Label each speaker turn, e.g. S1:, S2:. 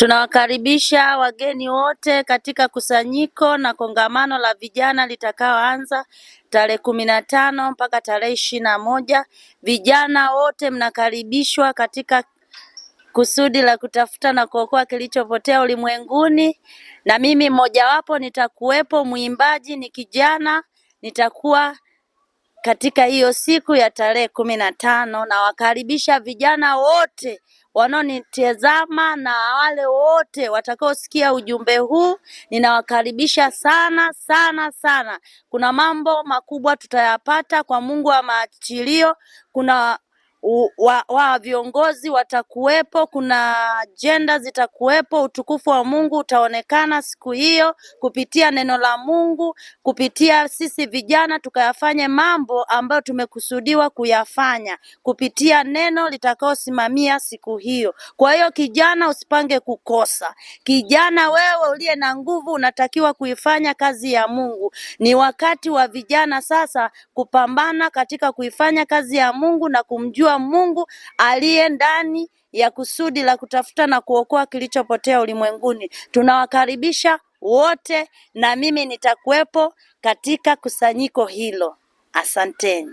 S1: Tunawakaribisha wageni wote katika kusanyiko na kongamano la vijana litakaoanza tarehe 15 mpaka tarehe 21. Vijana wote mnakaribishwa katika kusudi la kutafuta na kuokoa kilichopotea ulimwenguni, na mimi mmojawapo nitakuwepo. Mwimbaji ni kijana, nitakuwa katika hiyo siku ya tarehe 15. Na wakaribisha vijana wote wanaonitazama na wale wote watakaosikia ujumbe huu, ninawakaribisha sana sana sana. Kuna mambo makubwa tutayapata kwa Mungu wa maachilio. Kuna viongozi watakuwepo, kuna ajenda zitakuwepo. Utukufu wa Mungu utaonekana siku hiyo kupitia neno la Mungu, kupitia sisi vijana tukayafanye mambo ambayo tumekusudiwa kuyafanya kupitia neno litakaosimamia siku hiyo. Kwa hiyo kijana, usipange kukosa. Kijana wewe uliye na nguvu unatakiwa kuifanya kazi ya Mungu. Ni wakati wa vijana sasa kupambana katika kuifanya kazi ya Mungu na kumjua Mungu aliye ndani ya kusudi la kutafuta na kuokoa kilichopotea ulimwenguni. Tunawakaribisha wote na mimi nitakuwepo katika kusanyiko hilo. Asanteni.